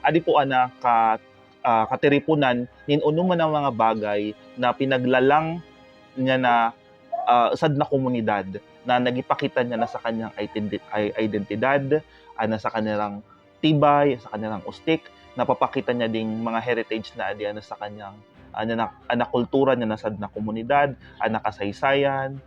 adi po ana katiripunan nin uno man ang mga bagay na pinaglalang niya na usad na komunidad na nagipakita niya na sa kanyang identidad, sa kanilang tibay, sa kanilang ustik, napapakita niya ding mga heritage na adi sa kanyang kultura niya nasad na komunidad, kasaysayan,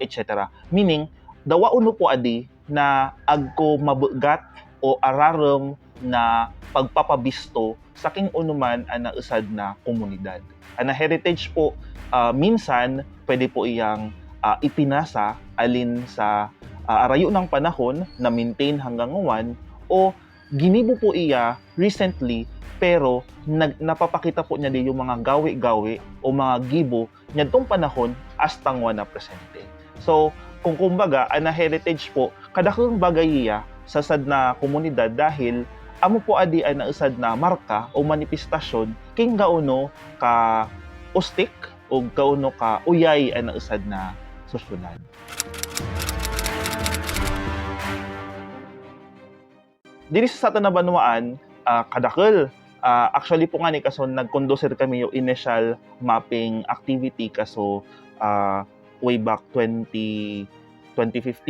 etc. Meaning, dawa uno po adi na agko mabugat o ararom na pagpapabisto sa king unuman ana usad na komunidad. Ana heritage po minsan pwede po iyang ipinasa alin sa arayo ng panahon na maintain hanggang ngayon o ginibo po iya recently pero napapakita po niya din yung mga gawi-gawi o mga gibo niadtong panahon hasta ngayon na presente. So, kung kumbaga, ana heritage po, kadakong bagay iya sa sad na komunidad dahil amo po adi ay nausad na marka o manifestasyon king gauno ka ustik o gauno ka uyay ay nausad na susyudad. Diri sa ato na banwaan, kadakol. Actually po nga ni kaso nag-conducer kami yung initial mapping activity kaso way back 2015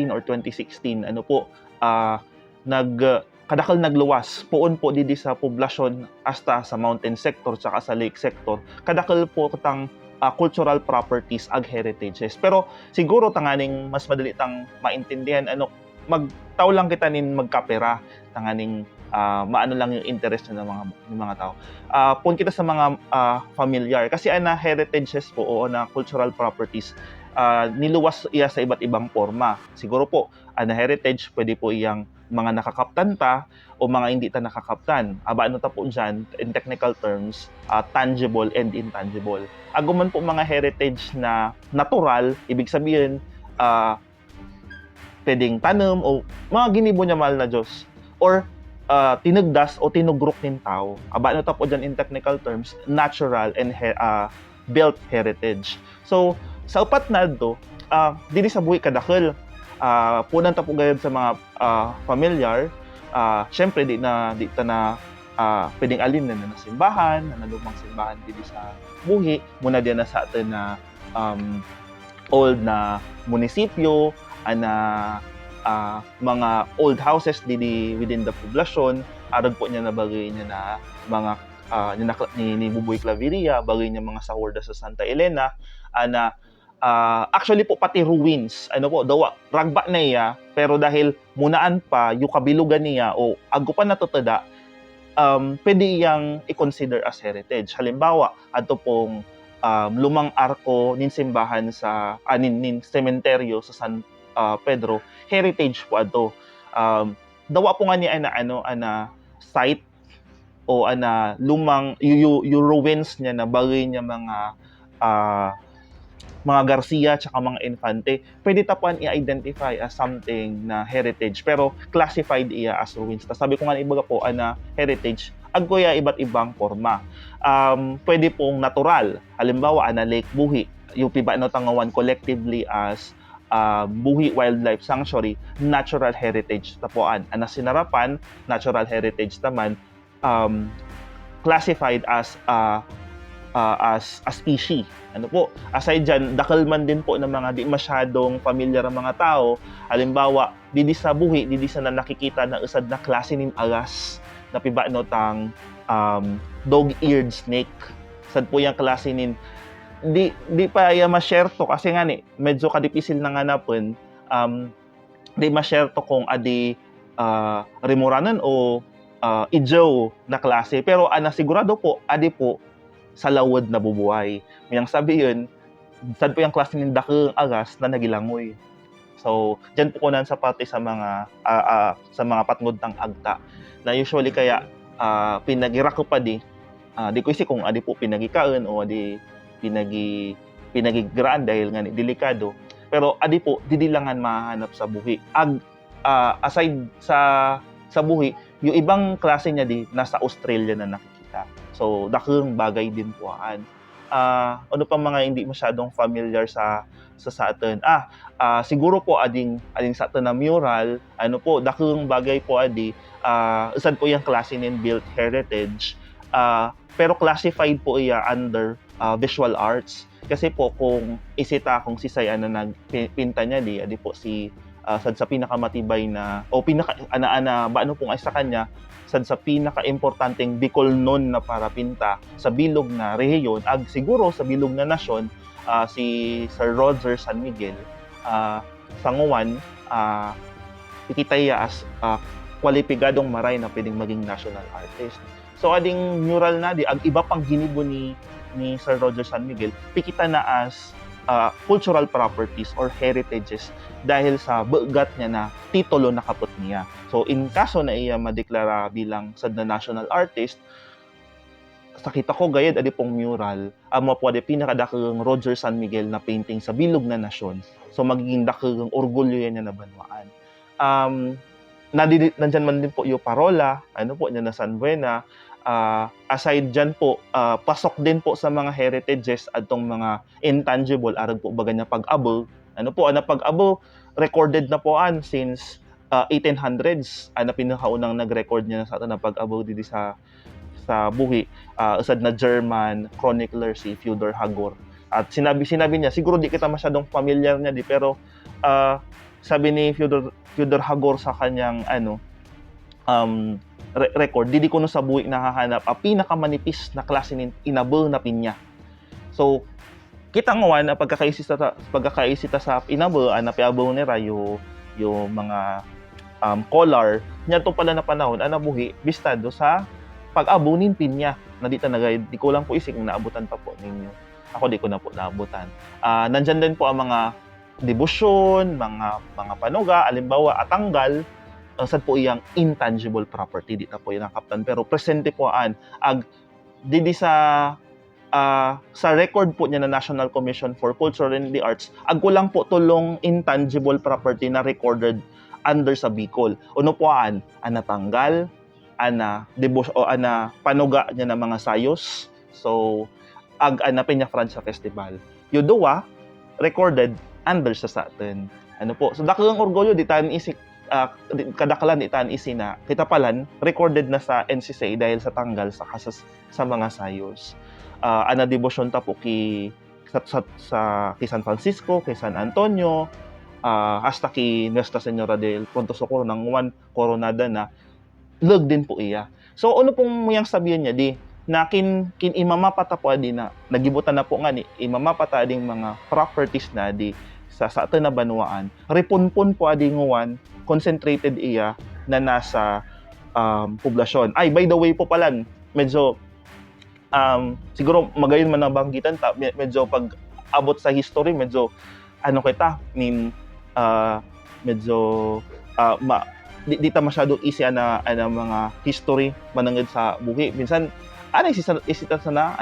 or 2016 kadakal nagluwas poon po didi sa poblasyon hasta sa mountain sector tsaka sa lake sector kadakal po katang cultural properties ag heritages pero siguro tanganing mas madali tang maintindihan magtaw lang kita nin magkapera tanganing maano lang yung interest ng mga tao. Pun kita sa mga familiar kasi ana heritages po o na cultural properties niluwas iya sa iba't ibang forma. Siguro po ana heritage pwede po iyang mga nakakaptan ta o mga hindi ta nakakaptan. Ano ta po dyan, in technical terms, tangible and intangible. Aguman po mga heritage na natural, ibig sabihin, pwedeng tanom o mga ginibo niya mahal na Diyos. Or tinugdas o tinugrok ng tao. Ano ta po dyan in technical terms, natural and built heritage. So, sa upat na ito, dili sa buhi kadakil. Punan ta po gayud sa mga familiar, syempre di ta na pwedeng alin na simbahan, na lumang simbahan dili sa buhi, muna diyan na sa atin na old na munisipyo, mga old houses dili within the population, aron po niya na bagay niya na mga ni Buboy Claveria, bagay niya mga sahurda sa Santa Elena, actually po pati ruins dawa ragba na iya pero dahil munaan pa yung kabilugan niya o ago pa natutada pwede iyang i-consider as heritage. Halimbawa adto pong lumang arko nin simbahan sa nin sementeryo sa San Pedro, heritage po ato. Dawa po nga ni ana site o lumang yung ruins niya na bagay niya mga Garcia tsaka mga Infante, pwede tapuan i-identify as something na heritage pero classified iya as ruins. Sabi ko nga ibaga po heritage aggoya iba't ibang forma. Pwede pong natural, halimbawa Lake Buhi, yung piba no tangawan collectively as Buhi Wildlife Sanctuary, natural heritage tapuan. Sinarapan, natural heritage naman, classified as a species. Aside dyan, dakal man din po ng mga di masyadong familiar ang mga tao. Halimbawa, didi sa buhi, didi sa nakikita na usad na klase nin agas na piba no tang dog-eared snake. Sad po yung klase nin di pa ya ma-share to kasi nga medyo kadipisil na hanapon. Di ma-share to kung adi rimuranan o ijaw na klase pero sigurado po adi po sa lawod na bubuhay. Mayang sabi yun, sad po yung klase ng dakang agas na nagilangoy. So, dyan po kunan sa pati sa mga patngod ng agta na usually kaya pinagira ko pa di ko isi kung adi po pinagikaon o adi pinagigraan dahil nga delikado. Pero adi po didilangan mahanap sa buhi. Aside sa buhi, yung ibang klase niya nasa Australia na nakikita. So, dakang bagay din po. Ano pa mga hindi masyadong familiar sa sa atin. Siguro po ading sa atin na mural, ano po, dakong bagay po usad po yung klase nin built heritage, pero classified po iya under visual arts. Kasi po kung isita kung si Say nagpinta niya adi po si sad sa pinakamatibay na o pinaka baano pong ay sa kanya sad sa pinaka-importanteng Bicolnon na para pinta sa bilog na rehiyon siguro sa bilog na nasyon, si Sir Roger San Miguel sanguwan ikitaya as kwalipigadong maray na pwedeng maging national artist. So ading mural na ang iba pang ginibo ni Sir Roger San Miguel pikita na as cultural properties or heritages dahil sa bugat niya na titulo na kapot niya. So in kaso na iya madeklara bilang sad na national artist, sakita ko gayad pong mural mo po pinakadakang Roger San Miguel na painting sa bilog na nasyon. So magiging dakang orgulyo yan na banwaan. Nandyan man din po yung parola niya na San Buena. Aside dyan po, pasok din po sa mga heritages atong mga intangible arag po baga niya pag-abo. Pag-abo recorded na po since 1800s. Pinakaunang nag-record niya sa atin na pag-abo dito sa buhi. Usad na German chronicler si Fyodor Hagor. At sinabi niya, siguro di kita masyadong familiar niya pero sabi ni Fyodor Hagor sa kanyang record, di ko no sa buhi nakahanap pinakamanipis na klase ng inabol na pinya. So kita ngawan na pagkakaisita sa inabol piabaw nila yung mga collar niya to pala na panahon buhi bistado sa pag-abunin pinya na di ko lang po isig naabutan pa po ninyo. Ako di ko na po naabutan. Nandyan din po ang mga debosyon, mga panuga, alimbawa atanggal, sad po iyang intangible property, di ta po yung nakaptan. Pero presente po didi sa record po niya na National Commission for Culture and the Arts, agkulang po tulong intangible property na recorded under sa Bicol. Uno po natanggal, debosyon o panuga niya na mga sayos. So Peña Francia Festival. Yung duwa, recorded under sa atin. So dakang orgulyo di tan isik kadaklan itan isina kita palan recorded na sa NCCA dahil sa tanggal sa mga sayos. Debosyon ta po sa San Francisco, kay San Antonio, hasta ki Nuestra Señora del Punto Socorro ng Juan Coronada na leg din po iya. So ano pong muyang sabihin niya na kin imamapata po na nagibutan na po nga ni imamapata ding mga properties na sa atin na banwaan. Ripunpun po nguwan concentrated iya na nasa poblasyon. By the way po pala, medyo siguro magayon man nabanggitan medyo pag abot sa history medyo medyo di ta masyado easy na mga history manangad sa buhi. Minsan isita sana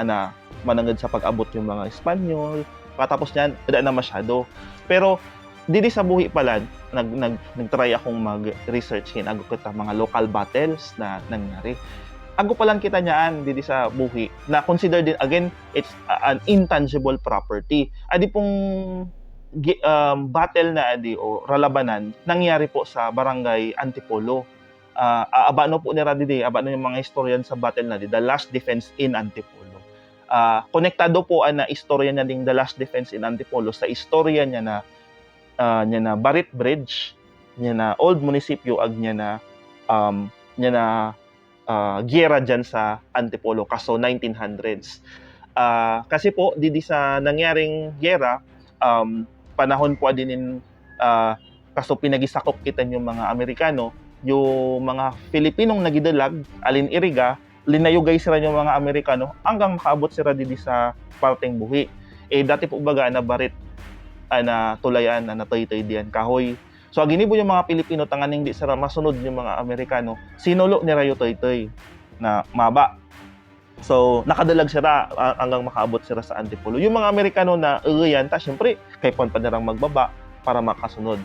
manangad sa pag-abot yung mga Espanyol, patapos niyan wala na masyado. Pero didi sa buhi pala nagtry akong mag-research kita mga local battles na nangyari. Ago pa lang kita niyaan didi sa buhi na consider din again it's an intangible property. Pong battle na o ralabanan nangyari po sa barangay Antipolo. Abano po ni Radide, abano yung mga historian sa battle na The Last Defense in Antipolo. Konektado po na istorya niya ding The Last Defense in Antipolo sa istorya niya na Barit Bridge, niya na old munisipyo niya na giyera dyan sa Antipolo kaso 1900s. Kasi po didi sa nangyaring giyera, panahon po din kaso pinagisakop kita yung mga Amerikano, yung mga Filipinong nagidalag alin iriga linayugay sila yung mga Amerikano hanggang makaabot sila didi sa parteng buhi. Dati po baga na barit na tulayan na natay-tay diyan kahoy. So ginibo yung mga Pilipino tanganing di sila masunod yung mga Amerikano, sinulo ni Rayo Toy-Toy na maba. So nakadalag sila hanggang makaabot sila sa Antipolo. Yung mga Amerikano na uyan syempre kay pon pa narang magbaba para makasunod.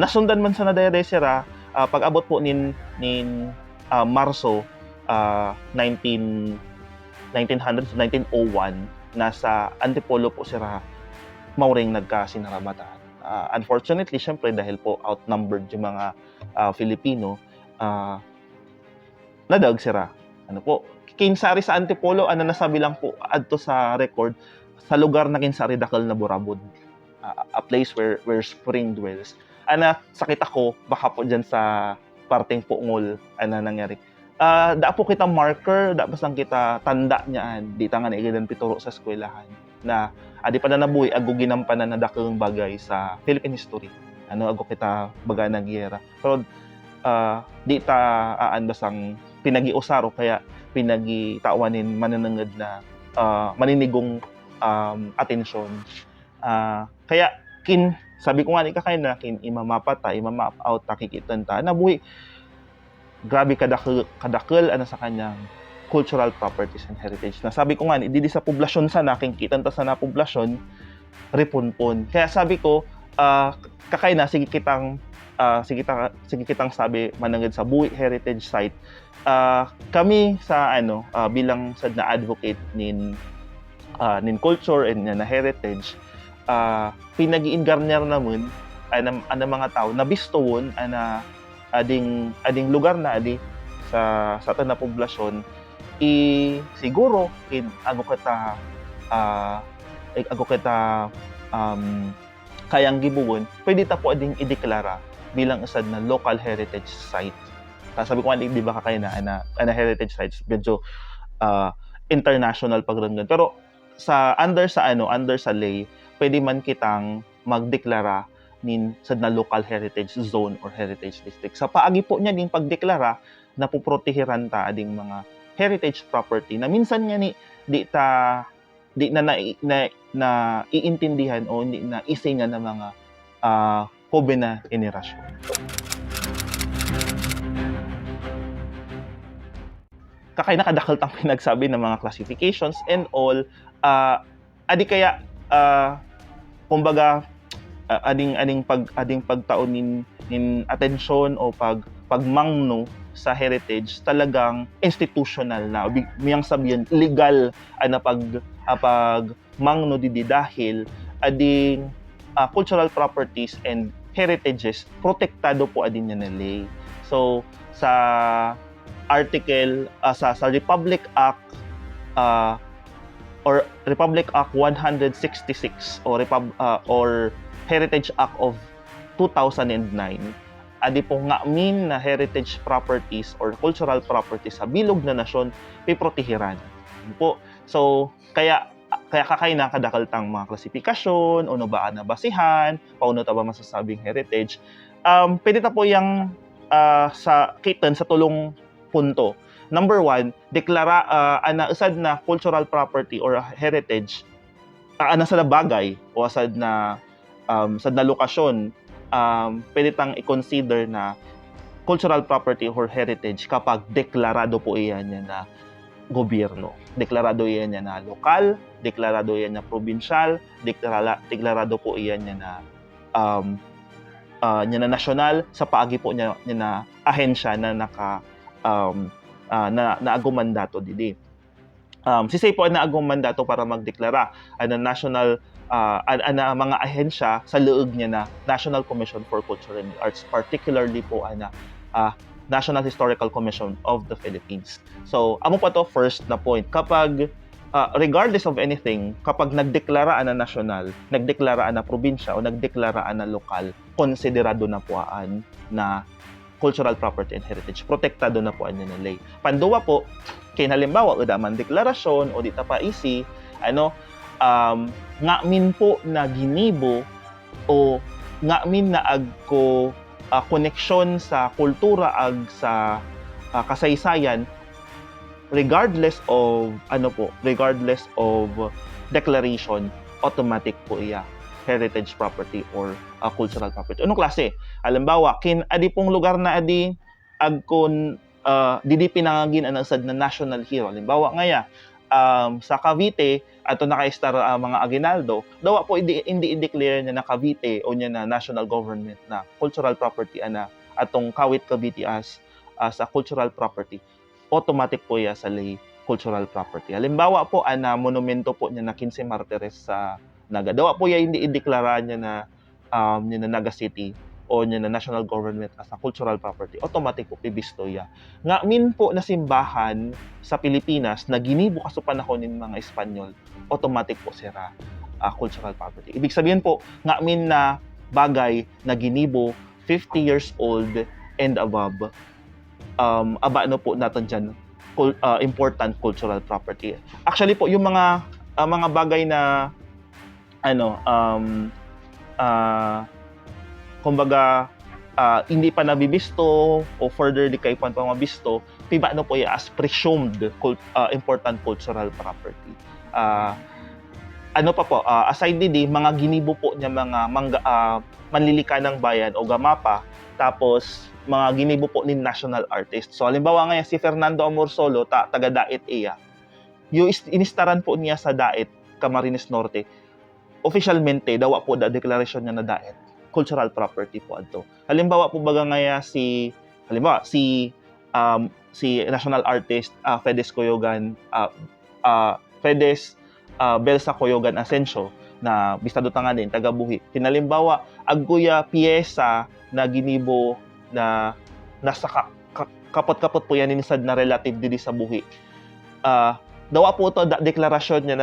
Nasundan man sa nadayday sila pag-abot po nin Marso 1900 1901 nasa Antipolo po sila mauring nagkasinarabatan. Unfortunately, syempre dahil po outnumbered yung mga Filipino, nadag sira. Ano po, kinsari sa Antipolo, nasabi lang po adto sa record, sa lugar na kinsari dakal na Burabod, a place where spring dwells. Sakit ako baka po dyan sa parteng Puungol nangyari. Da po kita marker, da basang kita tanda niyan, di ta nga naigidan pituro sa eskwelahan na adi pa na nabuhi ago ginampanan na dakong bagay sa Philippine history. Ago kita baga ng giyera. Pero di ta basang pinagi-usaro kaya pinagi-tawanin mananangad na maninigong atensyon. Kaya sabi ko nga ni kakay na imamapata, imamap out takikitan ta nabuhi grabe kadakkel sa kanyang cultural properties and heritage. Na sabi ko nga ni sa poblasyon sa naking kitan ta sa na poblasyon ripunpon. Kaya sabi ko kakay na sige kitang sabi manangad sa buhi heritage site. Kami sa bilang sad na advocate nin culture and na heritage, pinag-iingarner naman mga tao na bistowon ading lugar na adi sa aton na poblasyon siguro ago kita kayang gibuon, pwede ta po ading ideklara bilang isad na local heritage site. Sabi ko nga di ba kakay na heritage sites medyo international pagrangan, pero under sa lay pwede man kitang magdeklara nin sad na local heritage zone or heritage district. Sa paagi po niya din pagdeklara na puprotehiran ta ading mga heritage property na minsan nga di na iintindihan o hindi na isay nga ng mga hobe na henerasyon. Kakay nakadakal tang pinagsabi ng mga classifications and all, adi kaya kumbaga ading pagtaon nin atensyon o pagmangno sa heritage talagang institutional na miyang sabihin legal pagmangno didi dahil ading cultural properties and heritages protektado po adin niya na lay. So sa article sa Republic Act or Republic Act 166 or Heritage Act of 2009, adi po nga na heritage properties or cultural properties sa bilog na nasyon piprotehiran po. So kaya kakay na kadakaltang mga klasifikasyon, ano ba na basihan, paano ta ba masasabing heritage. Pwede ta po yung sa kitan sa tulong punto. Number 1, deklara usad na cultural property or heritage sa bagay o sad na lokasyon, pwede tang i-consider na cultural property or heritage kapag deklarado po iyan niya na gobyerno. Deklarado iyan niya na lokal, deklarado iyan niya provincial, deklarado po iyan niya na nasyonal, sa paagi po niya na ahensya na naagong mandato didi. Sisay po na agong mandato para magdeklara national mga ahensya sa leeg niya na National Commission for Culture and Arts, particularly po National Historical Commission of the Philippines. So amo pa to first na point, kapag regardless of anything, kapag nagdeklara na national, nagdeklara na probinsya o nagdeklara na lokal, konsiderado na po na cultural property and heritage, protektado na po na lay. Panduwa po, kay halimbawa uda man deklarasyon o dita pa isi nga min po na ginibo o nga min na agko koneksyon sa kultura ag sa kasaysayan, regardless of declaration, automatic po iya heritage property or cultural property. Anong klase? Halimbawa, adi pong lugar na adi agkon didi pinangagin sad na national hero. Halimbawa ngaya sa Cavite ato naka-star mga Aguinaldo, dawa po hindi i-declare niya na Cavite o niya na national government na cultural property atong Kawit Cavite as a cultural property. Automatic po iya sa lay cultural property. Halimbawa po monumento po niya na 15 Martires sa Naga. Dawa po ya hindi ideklara niya na niya na Naga City o niya na national government as a cultural property, automatic po pibisto ya. Nga min po na simbahan sa Pilipinas na ginibo kaso panahon ng mga Espanyol, automatic po sira cultural property. Ibig sabihin po, nga min na bagay na ginibo 50 years old and above, aba ano po natin dyan, important cultural property. Actually po, yung mga bagay na kumbaga hindi pa nabibisto o further di kay pa mabisto, piba ano po ya as presumed important cultural property. Ano pa po, aside di mga ginibo po niya mga manlilika ng bayan o gamapa, tapos mga ginibo po ni national artist. So halimbawa ngayon si Fernando Amorsolo, taga Daet iya. Yung inistaran po niya sa Daet, Camarines Norte, officialmente dawa po da deklarasyon niya na Daet cultural property po adto. Halimbawa po baga ngaya si national artist Fedes Coyogan, Fedes Belsa Coyogan Asensio na bistado tanga din taga Buhi. Tinalimbawa agguya piyesa na ginibo na nasa kapot-kapot po yan insad na relative didi sa Buhi. Dawa po ito deklarasyon niya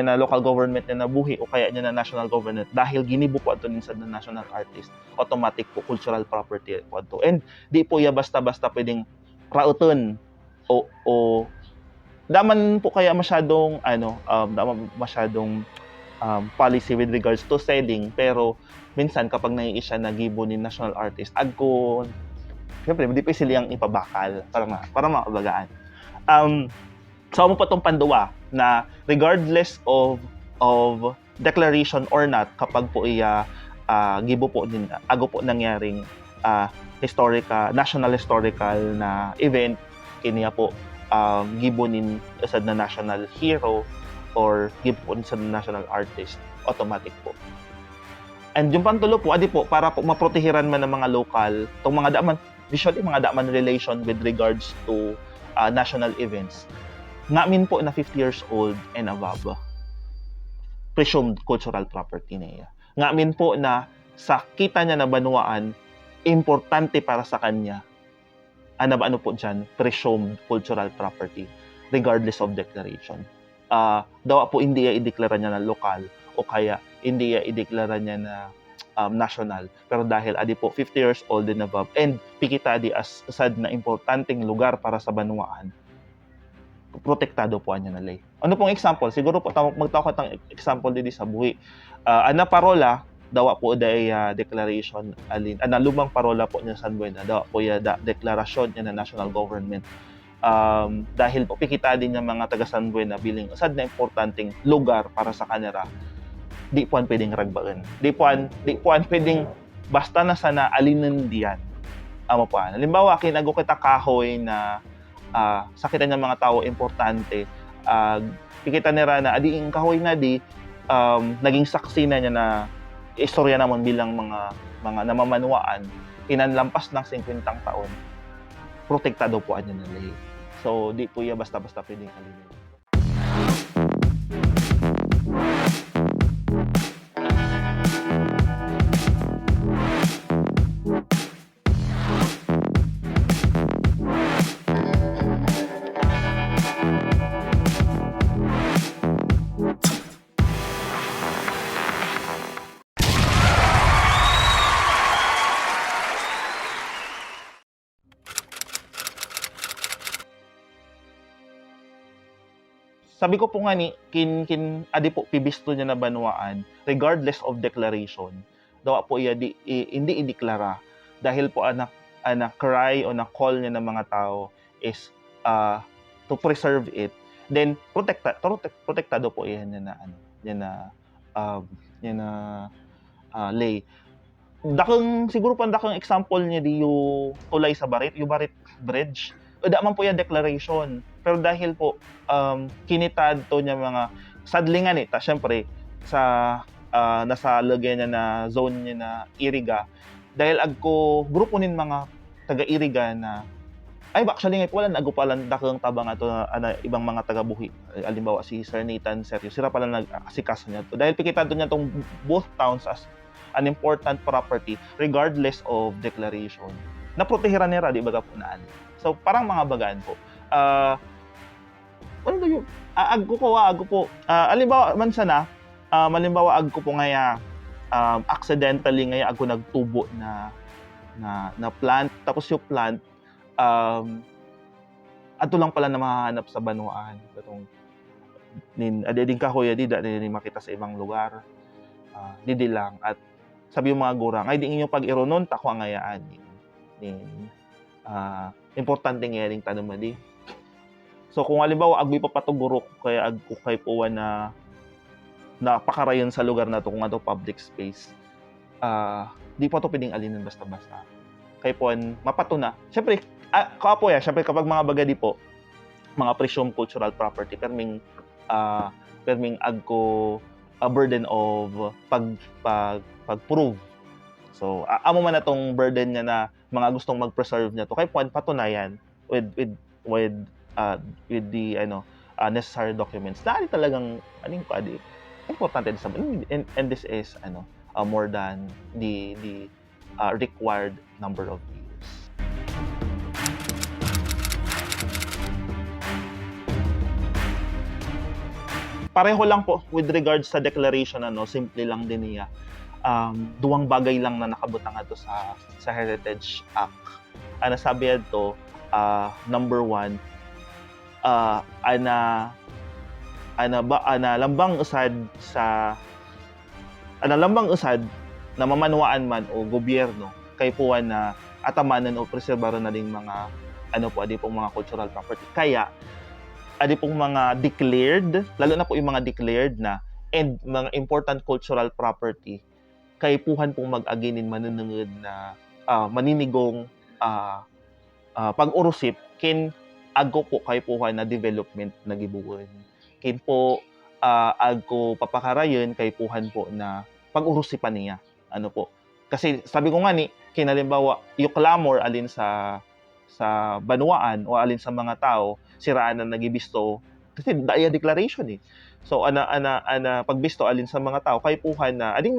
na local government niya na Buhi o kaya niya na national government dahil ginibo po ito insad na national artist, automatic po cultural property po ito. And di po ya basta-basta pwedeng rauton o daman po kaya masyadong policy with regards to selling, pero minsan kapag naiisya na gibo ni national artist agko syempre hindi pa silang ipabakal para makabagaan. So mo pa tong panduwa na regardless of declaration or not, kapag po iya gibo po din ago po nangyaring national historical na event, kiniya po gibo nin sad na national hero or gibo po din sa national artist, automatic po. And yung pantulo po, adi po, para po maprotehiran man ng mga local, itong mga daman, usually mga daman relation with regards to national events, ngamin po na 50 years old and above, presumed cultural property niya. Ngamin po na sa kita niya na banwaan, importante para sa kanya, ano po dyan, presumed cultural property, regardless of declaration. Dawa po hindi i-deklara niya na lokal o kaya hindi i-deklara niya na national, pero dahil adi po 50 years old and above and pikita di as sad na importanteng lugar para sa banwaan, protektado po niya na lay. Ano pong example? Siguro po magtawag ng example dito sa Buhi. Ana parola dawa po day declaration ana lumang parola po niya San Buena, dawa po ya deklarasyon niya na national government. Dahil po pikita din ng mga taga San Buena bilang sad na importanteng lugar para sa kanila, di po pwedeng ragbagan. Di po pwedeng basta na sana alinin diyan. Amo po. Halimbawa kinago kita kahoy na sakita ng mga tao importante, pikita nila na adi ang kahoy na di naging saksi na niya na istorya naman bilang mga namamanwaan kinanlampas ng 50 taon, protektado po niya na lay. So di po ya basta-basta pwedeng alinin. Sabi ko po nga ni adi po pibisto niya na banwaan regardless of declaration, dawa po iya hindi ideklara dahil po anak cry o na call niya ng mga tao is to preserve it, then protektado po iyan niya na lay. Siguro pa dakang example niya di yung tulay sa Barit, yung Barit Bridge. Da man po yung declaration. Pero dahil po kinitad to niya mga sadlingan syempre sa nasa lagyan niya na zone niya na Iriga, dahil agko grupo nin mga taga Iriga na Ay actually nga wala nago pala dakeng tabang ato na ibang mga taga-buhi. Halimbawa si Sir Nathan Sergio, sila pala nag-asikaso niya to. Dahil pikitado niya tong both towns as an important property regardless of declaration. Naprotehiran nila, di baga po naan. So parang mga bagaan po. Ano ba yun? Agko po. Halimbawa man sana, malimbawa agko po ngaya accidentally ngaya ako nagtubo na plant, tapos yung plant ato lang pala na mahahanap sa banwaan katong ading kahoy di makita sa ibang lugar, di lang at sabi yung mga gurang ay di inyo pag ironon tako ang ngayaan importante nga ring tanong di. So kung halimbawa agbi papatugurok kaya agkukay po na napakarayon sa lugar na to kung ato public space, di pa to pwedeng alinin basta-basta. Kay po mapato na. Syempre, kapo syempre kapag mga bagadi po, mga presumed cultural property, perming agko a burden of pag-prove. So, amo man natong burden niya na mga gustong mag-preserve niya to kay po patunayan with the necessary documents. Dahil talagang aning ko adi importante sa and this is more than the required number of years. Pareho lang po with regards sa declaration simple lang din niya. Duwang bagay lang na nakabutang ato sa Heritage Act. Ana sabi ato number 1 lambang usad na mamanwaan man o gobyerno kay puwan na atamanan o preserbaran na ding mga adi pong mga cultural property. Kaya adi pong mga declared, lalo na po yung mga declared na and mga important cultural property kay puhan pong mag-aginin manunungod na maninigong pag-urusip kin agko po kay puhan na development na gibuon. Kin po agko papakarayon kay puhan po na pag-urusipan niya. Po. Kasi sabi ko nga kinalimbawa, yung clamor alin sa banwaan o alin sa mga tao, siraan na nagibisto kasi daya declaration So pagbisto alin sa mga tao kay puhan na ading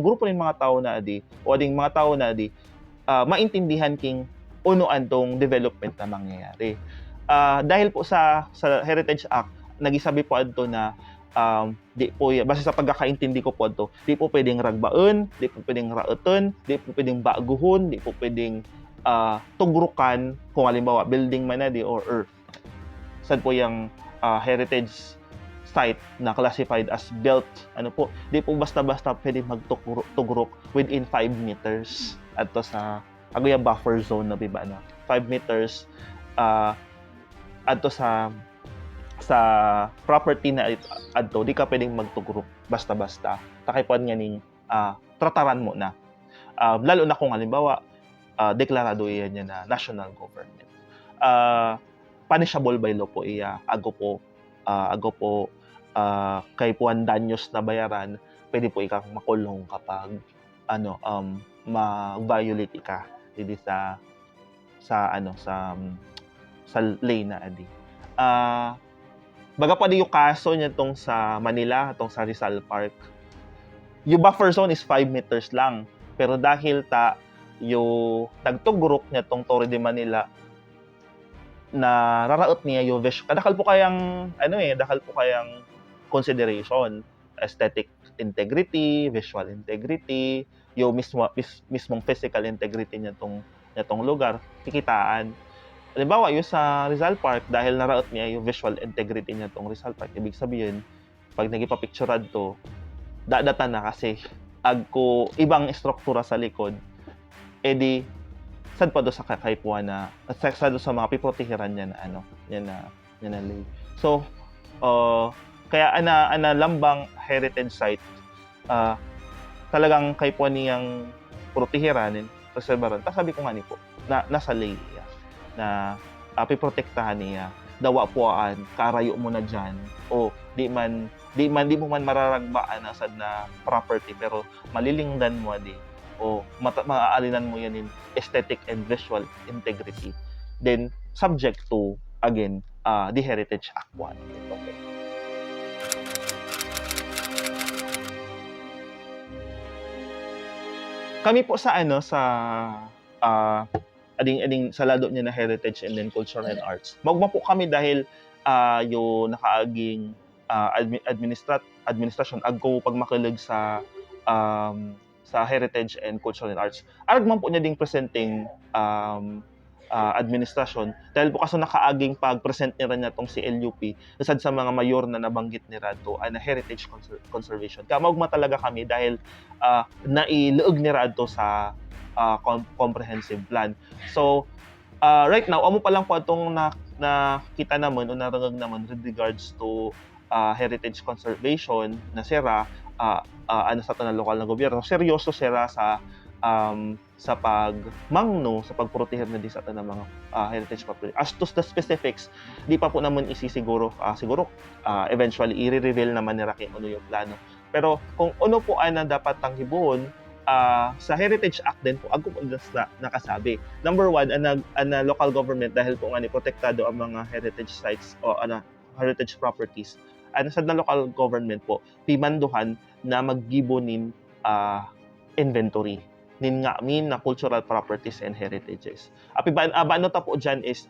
grupo ng mga tao na adi o ading mga tao na adi maintindihan king unuan tong development na mangyayari. Dahil po sa Heritage Act nagisabi po adto na di po basta sa pagkakaintindi ko po adto, di po pwedeng ragbaon, di po pwedeng raoton, di po pwedeng baguhon, di po pwedeng tugrukan kung halimbawa building man na or earth. Sad po yung heritage site na classified as built di po basta-basta pwedeng magtugrok within 5 meters adto sa agoya buffer zone na biba 5 meters adto sa property na adto di ka pwedeng magtugrok basta-basta takay po nga ning trataran mo na lalo na kung halimbawa deklarado iyan niya na national government. Punishable by law po iya ago po kay puan danyos na bayaran pwede po ikang makulong kapag ma-violate ka dili sa lay na adi. Baga pa di yung kaso niya tong sa Manila, tong sa Rizal Park. Yung buffer zone is 5 meters lang. Pero dahil yung tagtugurok niya tong Torre de Manila na raraot niya yung dakal po kayang consideration, aesthetic integrity, visual integrity, yung mismong physical integrity niya tong lugar, kikitaan. Halimbawa, yung sa Rizal Park, dahil naraot niya yung visual integrity niya tong Rizal Park, ibig sabihin, pag nagipapicturead to, dadatan na kasi agko ibang struktura sa likod, edi sad pa do sa kakaipuan na sad sa mga piprotehiran niya na lay. So, kaya ana lambang heritage site, talagang kaipuan niyang protehiran, preserbaran. Sabi ko nga po, na nasa lay na piprotektahan niya dawa puan karayo mo na diyan o di mo man mararagbaan asad na property pero malilingdan mo o maaalinan mo yan in aesthetic and visual integrity then subject to again the Heritage Act 1. Okay. Kami po sa ah, ading sa lado niya na heritage and then cultural and arts. Magma po kami dahil yung nakaaging administrasyon agko pagmakilig sa heritage and cultural and arts. Arag man po niya ding presenting administrasyon dahil po kaso nakaaging pag-present niya tong si LUP usad sa mga mayor na nabanggit ni Radto na heritage conservation. Kamagma talaga kami dahil nailuog ni Radto sa comprehensive plan. So right now amo pa lang po itong nakita naman o narangag naman with regards to heritage conservation na sira sa tanang lokal na gobyerno. Seryoso sira sa pagmangno, sa pagproteher na di sa atin ng mga heritage property. As to the specifics, di pa po naman siguro eventually i-reveal naman ni Rakim ano yung plano. Pero kung ano po ay na dapat tanggibon, sa Heritage Act din po, ako po nakasabi. Number one, ang local government, dahil po nga ni protektado ang mga heritage sites o heritage properties, sa local government po, pimanduhan na maggibonin inventory nin nga na cultural properties and heritages. Ano ta po dyan is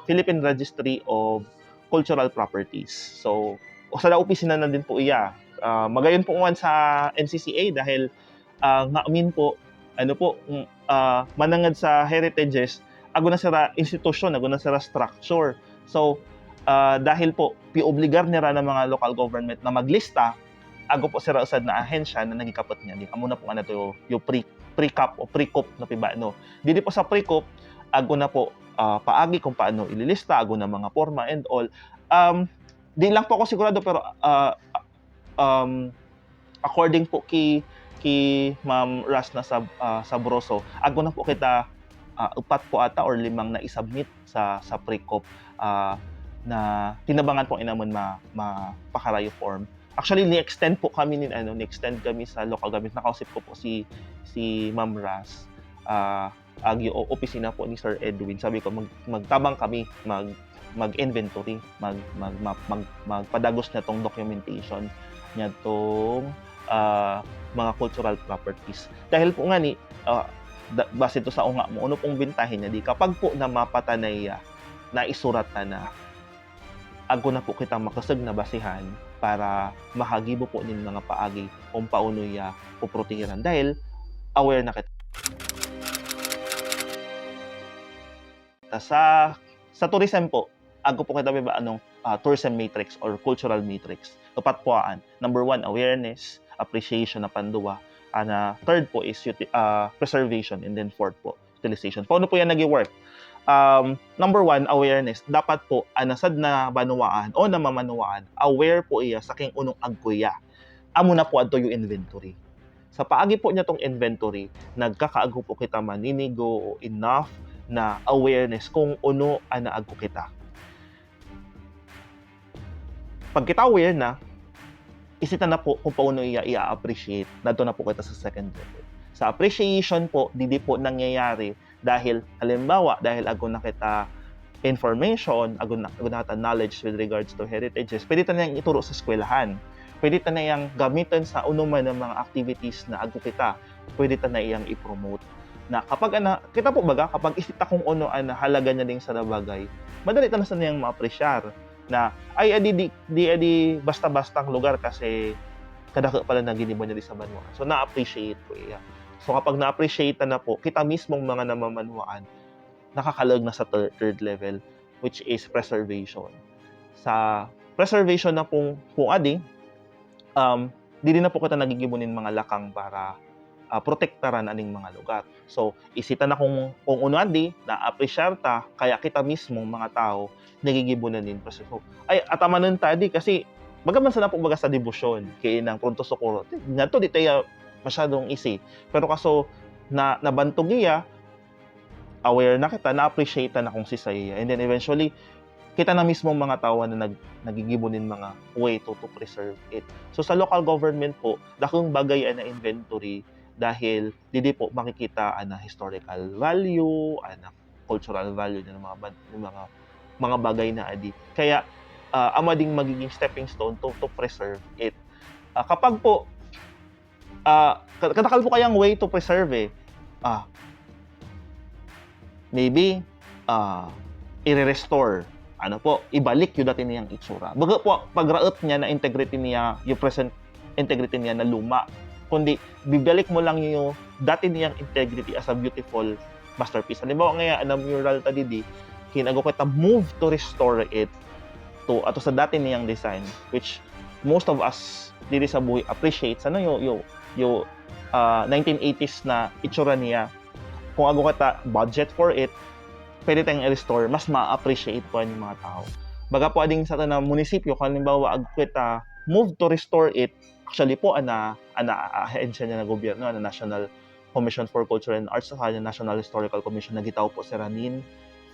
Philippine Registry of Cultural Properties. So, sa opisina na din po iya. Magayon po nga sa NCCA dahil ngamin po, manangad sa heritages, ago na sira institusyon, ago na sira structure. So, dahil po, piobligar nila ng mga local government na maglista, ago po sira usad na ahensya na nagikapot niya. Di amo na po yung pre-cup o pre-cup na piba, no. Dili po sa pre-cup, ago na po paagi kung paano ililista, ago na mga forma and all. Di lang po ako sigurado pero according po kay Ma'am Ras na sa Broso, ago na po kita 4 po ata or 5 na isubmit sa pre-cup na tinabangan po inamon mapakarayo form. Actually, ni-extend po kami ni-extend kami sa local government. Nakausap ko po si Ma'am Ras, agi opisina po ni Sir Edwin. Sabi ko magtabang kami mag-inventory, magpadagos na tong documentation niya tong mga cultural properties. Dahil po nga ni base to sa unga mo, ano pong bintahin niya di kapag po na mapatanay na isurat na ago na po kita makasag na basihan para mahagibo po nin mga paagi kung paano ya puprotehiran dahil aware na kita. Sa tourism po, ago po kita ba tourism matrix or cultural matrix. Upat po number 1, awareness, appreciation na panduwa. Third po is preservation and then fourth po, utilization. Paano po yan nag-work? Number 1, awareness. Dapat po, anasad na banuwaan o namamanuwaan, aware po iya sa king unong agkuya. Amo na po ato yung inventory. Sa paagi po niya tong inventory, nagkakaago po kita maninigo enough na awareness kung ano ang naagko kita. Pag kita aware na, isita na po kung paano iya i-appreciate. Nato na po kita sa second level. Sa appreciation po, di po nangyayari dahil halimbawa dahil ago na kita information, ago na kita knowledge with regards to heritages, pwede ta nang ituro sa eskwelahan. Pwede ta na yang gamitin sa unuman ng mga activities na ago kita. Pwede ta na iyang i-promote. Na kapag kita po baga kapag isita kung ano ang halaga niya ding sa bagay, madali ta na sa niyang ma-appreciate na ay adi basta-bastang lugar kasi kadako pala na ginibon niya di sa banwa. So na-appreciate ko iya. So kapag na-appreciate na po, kita mismong mga namamanwaan, nakakalag na sa third level, which is preservation. Sa preservation na pong adi, di na po kita nagigibunin mga lakang para protektaran aning mga lugar. So, isita na kung ano adi, na-appreciate ta, kaya kita mismong mga tao, nagigibunan din. So, ay, atamanan tadi kasi, bagaman sa po baga sa debosyon, kaya ng pronto sokoro, nga to, di tayo masyadong easy. Pero kaso, nabantog iya, aware na kita, na-appreciate na kung si saya. And then eventually, kita na mismo mga tao na nagigibunin mga way to preserve it. So sa local government po, dakong bagay na inventory dahil didi po makikita ana historical value, ana cultural value niya ng mga bagay na adi. Kaya amo ding magiging stepping stone to preserve it. Kapag po katakal po kayang way to preserve maybe i-restore, ibalik yung dati niyang itsura. Baga po, pagraot niya na integrity niya, yung present integrity niya na luma, kundi bibalik mo lang yung dati niyang integrity as a beautiful masterpiece. Halimbawa ngayon, ang mural ta didi, kinago kita move to restore it to ato sa dati niyang design, which most of us diri sa buhay appreciates yung 1980s na itsura niya. Kung ago kita budget for it, pwede tayong i-restore, mas ma-appreciate po yung mga tao. Baga po ading sa tanang munisipyo, kung halimbawa ag kita move to restore it, actually po ahensya niya na gobyerno, na National Commission for Culture and Arts, sa National Historical Commission, nagitaw po si Ranin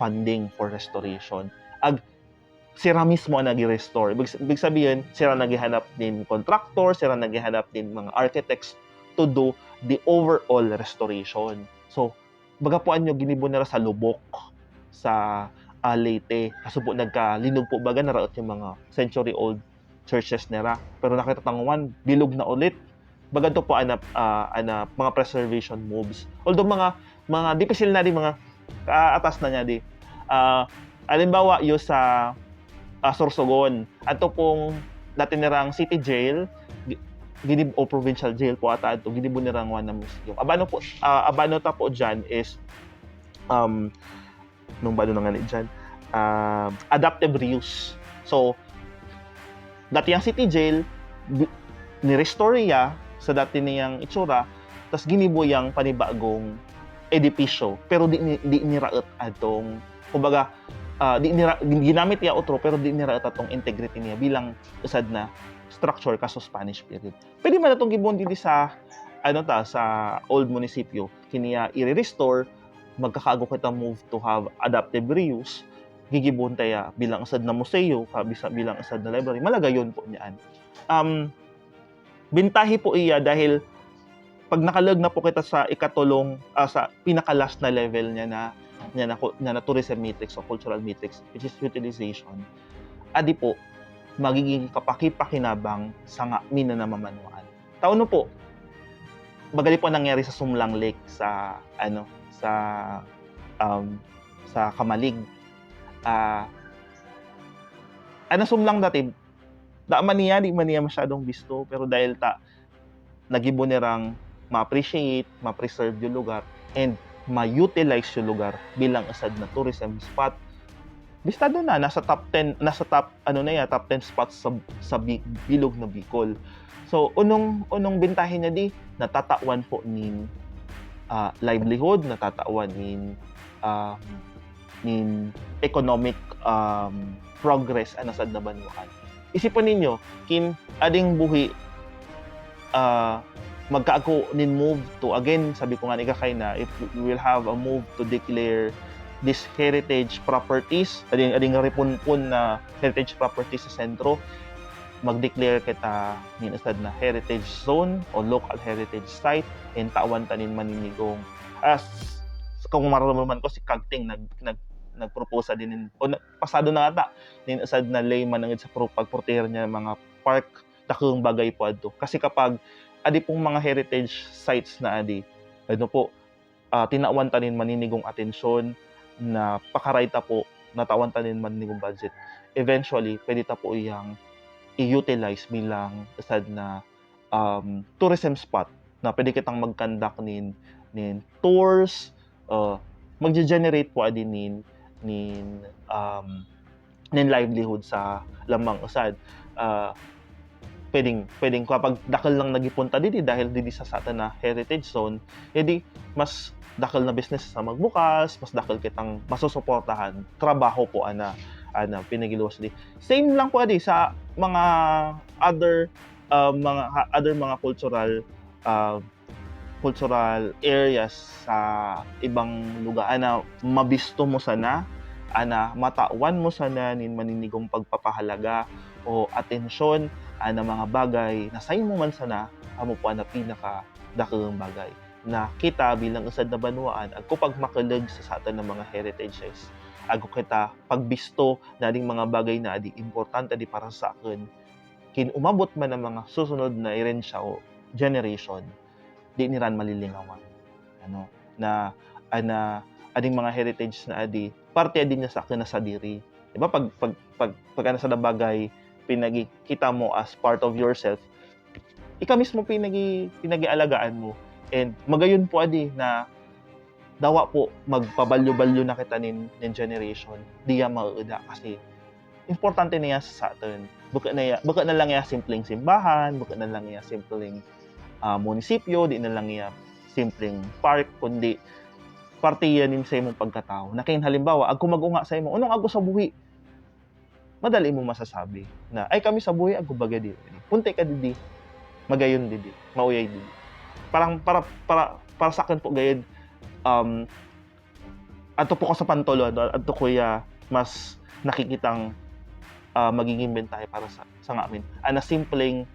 funding for restoration. Sira mismo ang nag-restore. Ibig sabihin, sira naghihanap din contractor, sira naghihanap din mga architects to do the overall restoration. So, baga po anyo, ginibo nila sa lubok, sa Leyte. Kaso po nagkalinog po baga, naraot yung mga century-old churches nila. Pero nakita tanguan, bilog na ulit. Baga to po mga preservation moves. Although mga dipisil na di, mga kaatas na niya di. Alimbawa, yung sa Sorsogon, ato pong dati nirang city jail, o provincial jail po ata ito, ginibo nirang one na museum. Abano ta po dyan is nung bano na nga dyan, adaptive reuse. So, dati yung city jail, ni-restore ya sa dati niyang itsura, tas ginibo yung panibagong edipisyo, pero di niraot atong, kumbaga, ginamit ya otro, pero di niraot atong integrity niya bilang usad na structure kaso Spanish period. Pwede man itong gibon dito sa sa old munisipyo, kiniya i-restore, magkakaago kita move to have adaptive reuse, gigibon tayo bilang usad na museo, bilang usad na library, malagayon po niyaan. Bintahi po iya dahil pag nakalag na po kita sa ikatulong, sa pinaka-last na level niya na tourism matrix o cultural matrix, which is utilization, adi po, magiging kapaki-pakinabang sa ngamin na namamanuan. Taon po, bagali po nangyari sa Sumlang Lake sa Kamalig. Sumlang dati, di man niya masyadong bisto, pero dahil nagibo nirang ma-appreciate, ma-preserve yung lugar, and ma-utilize yung lugar bilang asad na tourism spot. Bistado na, nasa top 10 spots sa bilog na Bicol. So, unong bintahin niya di, natatawan po nin livelihood, natatawan nin economic progress anasad na banwaan. Isipan ninyo, kin ading buhi magkaako nin move to, again, sabi ko nga ikakay na, if we will have a move to declare these heritage properties, ading ripunpun na heritage properties sa sentro, mag-declare kita minasad na heritage zone o local heritage site, and tawan tanin maninigong. Kung mararamdaman ko, si Kagting nagpropose din, o pasado na ata, asad na layman ng sa pagproteher niya mga park, takong bagay po adto. Kasi kapag adi pong mga heritage sites na adi, tinawan tanin maninigong atensyon, na pakarayta po, natawan tanin maninigong budget, eventually, pwede ta po iyang i-utilize bilang asad na tourism spot na pwede kitang mag-conduct nin tours, mag-generate po adin nin livelihood sa lamang usad. Pwedeng kapag dakal lang nagipunta didi dahil didi sa sata na heritage zone, edi mas dakal na business sa magbukas, mas dakal kitang masusuportahan, trabaho po pinagiluwas di. Same lang po adi sa mga other mga cultural areas sa ibang lugar, mabisto mo sana, matawan mo sana nin maninigong pagpapahalaga o atensyon na mga bagay na sa imo man sana amo po na pinaka dakang bagay. na kita bilang usad na banwaan agko pagmakeleg sa atan ng mga heritages, agko kita pagbisto na ding mga bagay na adi importante di para sa akin kin umabot man ang mga susunod na irensya o generation, di niran malilingawan. Ano, na ading mga heritage na adi, parte adi niya sa akin na sa diri. Di ba pag ano sa bagay, pinagkita mo as part of yourself, ikaw mismo pinagialagaan mo. And magayon po adi na dawa po magpabalyo-balyo na kita nin generation, di ya mauuda kasi importante niya sa atin. Buka na lang ya simpleng simbahan, buka na lang ya simpleng munisipyo, di na lang ya simpleng park, kundi parte yan sa imong pagkatao. Na kain halimbawa, agko magunga sa imo, unong agko sa buhi, madali mo masasabi na, ay kami sa buhi, agko baga di. Punti ka didi, magayon didi, mauyay didi. Parang para sa akin po gayud, ato po ko sa pantolo, ato ko ya mas nakikitang magiging bentahe para sa ngamin. Ana simpleng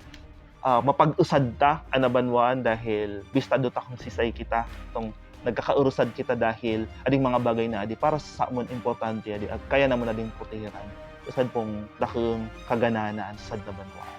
mapag-usad ta anabanwaan dahil bistado ta kung sisay kita tong nagkakaurusad kita dahil ading mga bagay na adi para sa amon importante adi at kaya naman ading putiran usad pong dakeng kagananaan sa banwaan.